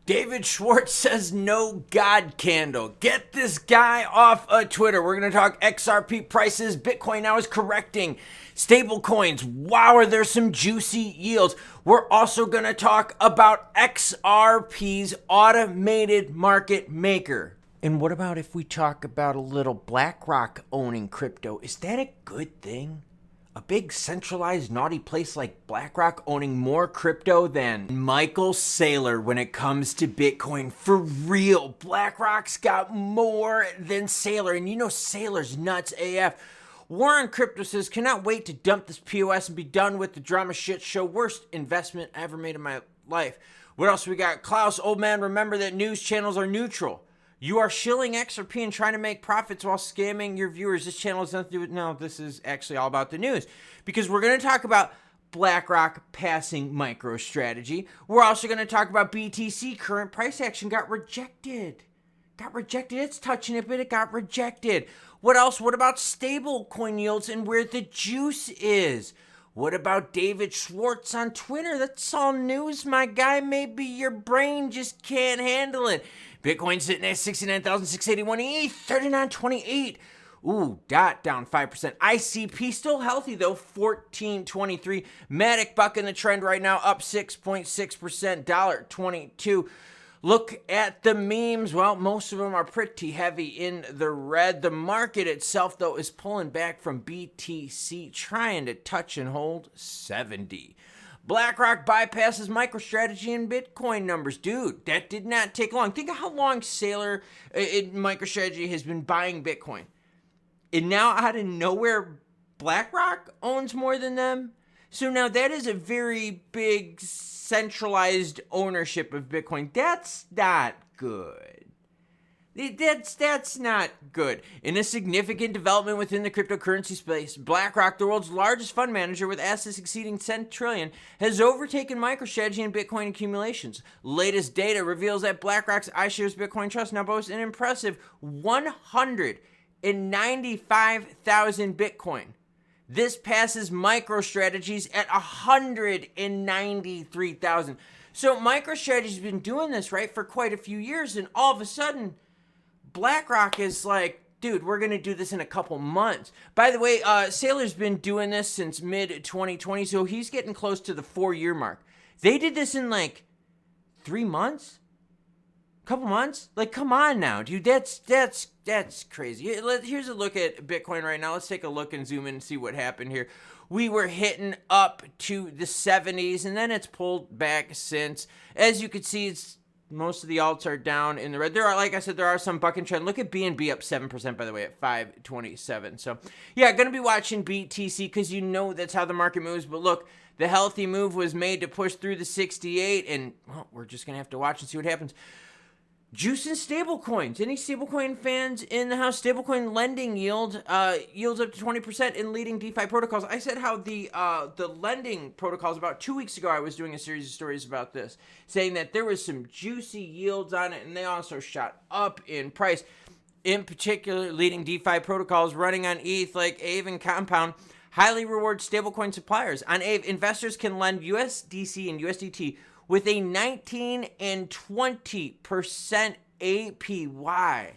David Schwartz says no God candle. Get this guy off of Twitter. We're going to talk XRP prices. Bitcoin now is correcting. Stablecoins. Wow, are there some juicy yields. We're also going to talk about XRP's automated market maker. And what about if we talk about a little Blackrock owning crypto? Is that a good thing? A big centralized naughty place like Blackrock owning more crypto than Michael Saylor when it comes to Bitcoin. For real, Blackrock's got more than Saylor. And you know Saylor's nuts AF. Warren Crypto says, cannot wait to dump this POS and be done with the drama shit show. Worst investment I ever made in my life. What else we got? Klaus, old man, remember that news channels are neutral. You are shilling XRP and trying to make profits while scamming your viewers. This channel has nothing to do with... No, this is actually all about the news. Because we're going to talk about BlackRock passing MicroStrategy. We're also going to talk about BTC. Current price action got rejected. It's touching it, but it got rejected. What else? What about stablecoin yields and where the juice is? What about David Schwartz on Twitter? That's all news, my guy. Maybe your brain just can't handle it. Bitcoin sitting at 69,681. ETH 39.28. Ooh, DOT down 5%. ICP still healthy though, 14.23. Matic bucking the trend right now, up 6.6%. $1.22. Look at the memes. Well, most of them are pretty heavy in the red. The market itself, though, is pulling back from BTC, trying to touch and hold 70. BlackRock bypasses MicroStrategy and Bitcoin numbers. Dude, that did not take long. Think of how long Saylor in MicroStrategy has been buying Bitcoin. And now out of nowhere, BlackRock owns more than them. So now that is a very big centralized ownership of Bitcoin. That's not good. That's not good. In a significant development within the cryptocurrency space, BlackRock, the world's largest fund manager with assets exceeding 10 trillion, has overtaken MicroStrategy and Bitcoin accumulations. Latest data reveals that BlackRock's iShares Bitcoin Trust now boasts an impressive 195,000 Bitcoin. This passes MicroStrategy's at 193,000. So MicroStrategy's been doing this, right, for quite a few years, and all of a sudden, BlackRock is like, dude, we're going to do this in a couple months. By the way, Saylor's been doing this since mid-2020, so he's getting close to the 4-year mark. They did this in, like, 3 months? Couple months? Like, come on now, dude. That's crazy. Here's a look at Bitcoin right now. Let's take a look and zoom in and see what happened here. We were hitting up to the 70s, and then it's pulled back since. As you can see, most of the alts are down in the red. There are, like I said, there are some buck and trend. Look at BNB up 7%, by the way, at 527. So, yeah, going to be watching BTC because you know that's how the market moves. But look, the healthy move was made to push through the 68, and well, we're just going to have to watch and see what happens. Juicing stablecoins. Any stablecoin fans in the house? Stablecoin lending yields up to 20% in leading DeFi protocols. I said how the lending protocols about 2 weeks ago. I was doing a series of stories about this, saying that there was some juicy yields on it, and they also shot up in price. In particular, leading DeFi protocols running on ETH like Aave and Compound highly reward stablecoin suppliers. On Aave, investors can lend USDC and USDT with a 19 and 20% APY.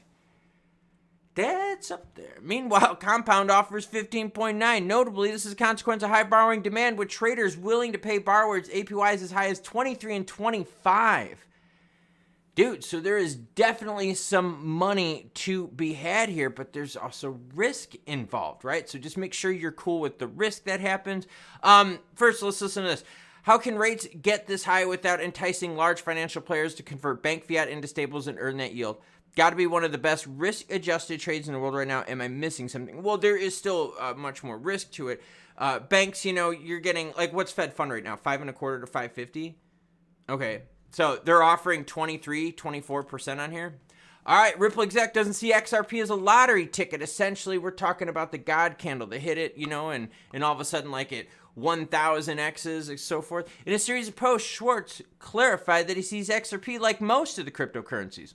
That's up there. Meanwhile, Compound offers 15.9. Notably, this is a consequence of high borrowing demand, with traders willing to pay borrowers APYs as high as 23 and 25. Dude, so there is definitely some money to be had here, but there's also risk involved, right? So just make sure you're cool with the risk that happens. First, let's listen to this. How can rates get this high without enticing large financial players to convert bank fiat into stables and earn that yield? Got to be one of the best risk-adjusted trades in the world right now. Am I missing something? Well, there is still much more risk to it. Banks, you know, you're getting, like, what's Fed fund right now? 5.25 to 5.50? Okay, so they're offering 23, 24% on here. All right, Ripple exec doesn't see XRP as a lottery ticket. Essentially, we're talking about the God candle. They hit it, you know, and all of a sudden, like, it 1,000 X's and so forth. In a series of posts, Schwartz clarified that he sees XRP like most of the cryptocurrencies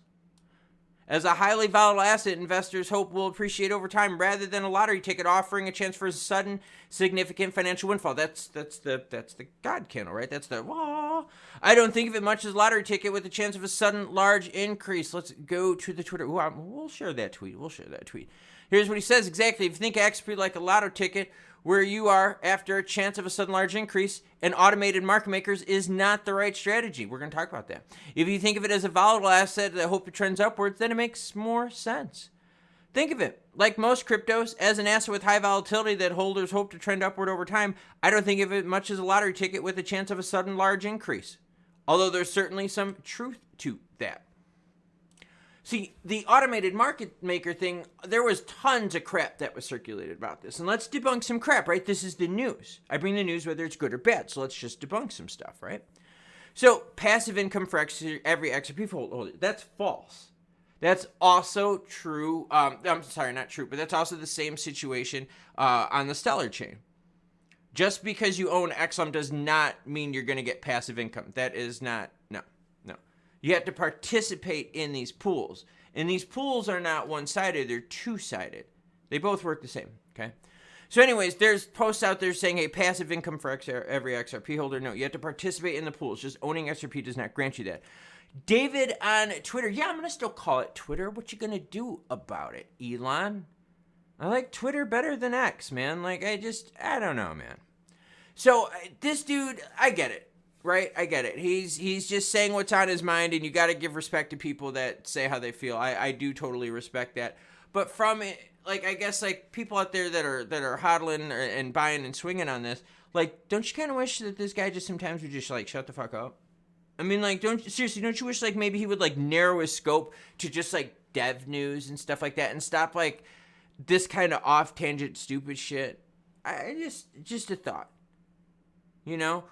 As a highly volatile asset, investors hope will appreciate over time rather than a lottery ticket offering a chance for a sudden, significant financial windfall. That's the God candle, right? That's the wah. I don't think of it much as a lottery ticket with a chance of a sudden large increase. Let's go to the Twitter. Ooh, we'll share that tweet. Here's what he says exactly. If you think of XRP like a lotto ticket, where you are after a chance of a sudden large increase, and automated market makers is not the right strategy. We're going to talk about that. If you think of it as a volatile asset that hope it trends upwards, then it makes more sense. Think of it like most cryptos as an asset with high volatility that holders hope to trend upward over time. I don't think of it much as a lottery ticket with a chance of a sudden large increase, although there's certainly some truth to that. See, the automated market maker thing, there was tons of crap that was circulated about this. And let's debunk some crap, right? This is the news. I bring the news whether it's good or bad. So let's just debunk some stuff, right? So passive income for every XRP holder, that's false. That's also true. I'm sorry, not true, but that's also the same situation on the Stellar chain. Just because you own XLM does not mean you're going to get passive income. That is not, no. You have to participate in these pools. And these pools are not one-sided, they're two-sided. They both work the same, okay? So anyways, there's posts out there saying, hey, passive income for every XRP holder. No, you have to participate in the pools. Just owning XRP does not grant you that. David on Twitter. Yeah, I'm going to still call it Twitter. What you going to do about it, Elon? I like Twitter better than X, man. Like, I don't know, man. So this dude, I get it. Right? I get it. He's just saying what's on his mind, and you got to give respect to people that say how they feel. I do totally respect that. But from it, like, I guess, like, people out there that are hodling and buying and swinging on this, like, don't you kind of wish that this guy just sometimes would just, like, shut the fuck up? I mean, like, don't you wish, like, maybe he would, like, narrow his scope to just, like, dev news and stuff like that and stop, like, this kind of off-tangent stupid shit? Just a thought. You know?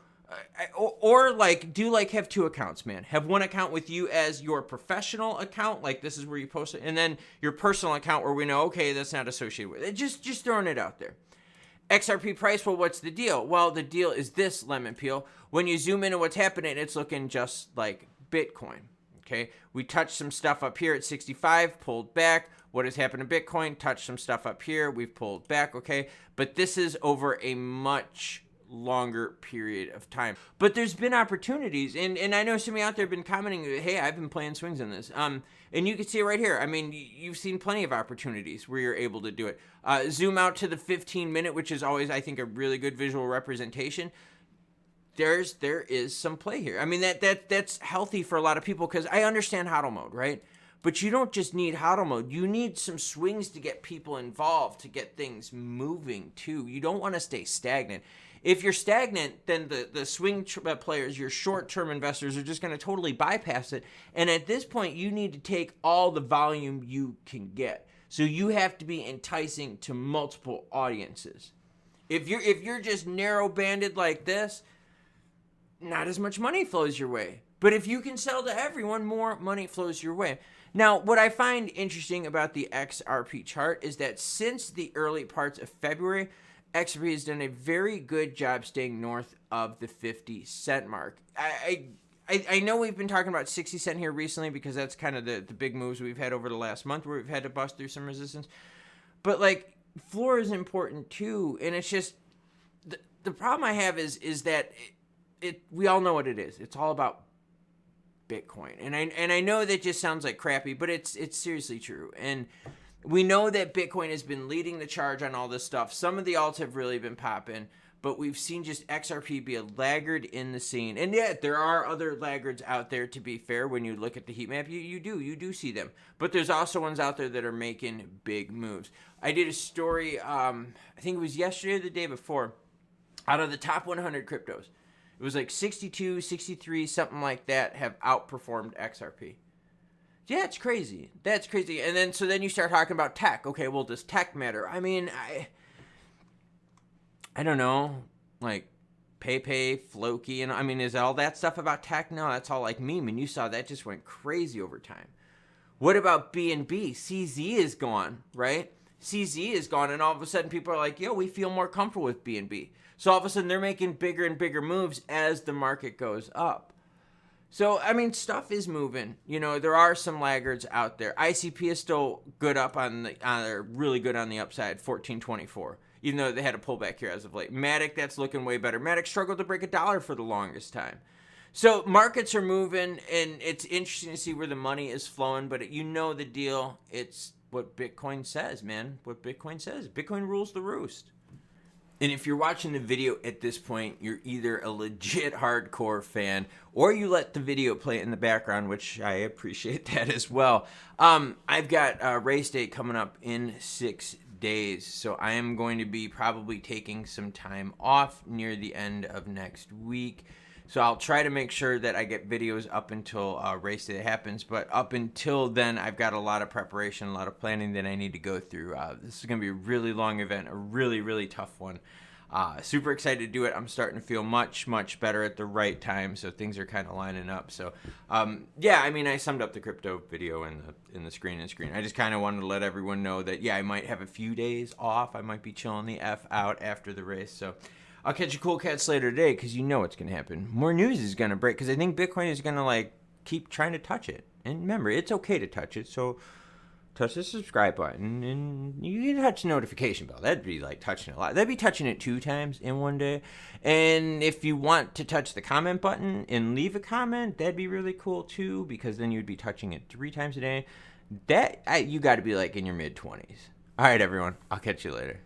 Or like, do like have two accounts, man. Have one account with you as your professional account, like this is where you post it, and then your personal account where we know, okay, that's not associated with it. Just throwing it out there. XRP price, well, what's the deal? Well, the deal is this, Lemon Peel. When you zoom into what's happening, it's looking just like Bitcoin. Okay, we touched some stuff up here at 65, pulled back. What has happened to Bitcoin? Touched some stuff up here, we've pulled back. Okay, but this is over a much longer period of time. But there's been opportunities, and I know somebody out there have been commenting, hey, I've been playing swings in this. And you can see it right here. I mean, you've seen plenty of opportunities where you're able to do it. Zoom out to the 15-minute, which is always, I think, a really good visual representation. There is some play here. I mean, that's healthy for a lot of people because I understand hodl mode, right? But you don't just need hodl mode. You need some swings to get people involved, to get things moving too. You don't want to stay stagnant. If you're stagnant, then the swing players, your short-term investors, are just going to totally bypass it. And at this point, you need to take all the volume you can get. So you have to be enticing to multiple audiences. If you're just narrow-banded like this, not as much money flows your way. But if you can sell to everyone, more money flows your way. Now, what I find interesting about the XRP chart is that since the early parts of February, XRP has done a very good job staying north of the 50 cent mark. I know we've been talking about 60 cent here recently because that's kind of the big moves we've had over the last month where we've had to bust through some resistance. But, like, floor is important too. And it's just, the problem I have is that we all know what it is. It's all about Bitcoin. And I know that just sounds like crappy, but it's seriously true. And we know that Bitcoin has been leading the charge on all this stuff. Some of the alts have really been popping, but we've seen just XRP be a laggard in the scene. And yet there are other laggards out there, to be fair. When you look at the heat map, you do see them. But there's also ones out there that are making big moves. I did a story, I think it was yesterday or the day before, out of the top 100 cryptos. It was like 62, 63, something like that have outperformed XRP. Yeah, it's crazy. That's crazy. And then you start talking about tech. Okay, well, does tech matter? I mean, I don't know. Like PayPay, Floki, and I mean, is all that stuff about tech? No, that's all like meme. And you saw that just went crazy over time. What about BNB? CZ is gone, right? CZ is gone, and all of a sudden people are like, yo, we feel more comfortable with BNB. So all of a sudden they're making bigger and bigger moves as the market goes up. So, I mean, stuff is moving. You know, there are some laggards out there. ICP is still good up on the, really good on the upside, 1424. Even though they had a pullback here as of late. Matic, that's looking way better. Matic struggled to break $1 for the longest time. So markets are moving, and it's interesting to see where the money is flowing. But you know the deal. It's what Bitcoin says, man. What Bitcoin says. Bitcoin rules the roost. And if you're watching the video at this point, you're either a legit hardcore fan or you let the video play in the background, which I appreciate that as well. I've got a race date coming up in 6 days. So I am going to be probably taking some time off near the end of next week. So I'll try to make sure that I get videos up until race day happens. But up until then, I've got a lot of preparation, a lot of planning that I need to go through. This is going to be a really long event, a really, really tough one. Super excited to do it. I'm starting to feel much, much better at the right time. So things are kind of lining up. So yeah, I mean, I summed up the crypto video in the screen. I just kind of wanted to let everyone know that, yeah, I might have a few days off. I might be chilling the F out after the race. So I'll catch you cool cats later today because you know what's going to happen. More news is going to break because I think Bitcoin is going to like keep trying to touch it. And remember, it's okay to touch it. So touch the subscribe button and you can touch the notification bell. That'd be like touching it a lot. That'd be touching it 2 times in one day. And if you want to touch the comment button and leave a comment, that'd be really cool too because then you'd be touching it 3 times a day. You got to be like in your mid-20s. All right, everyone. I'll catch you later.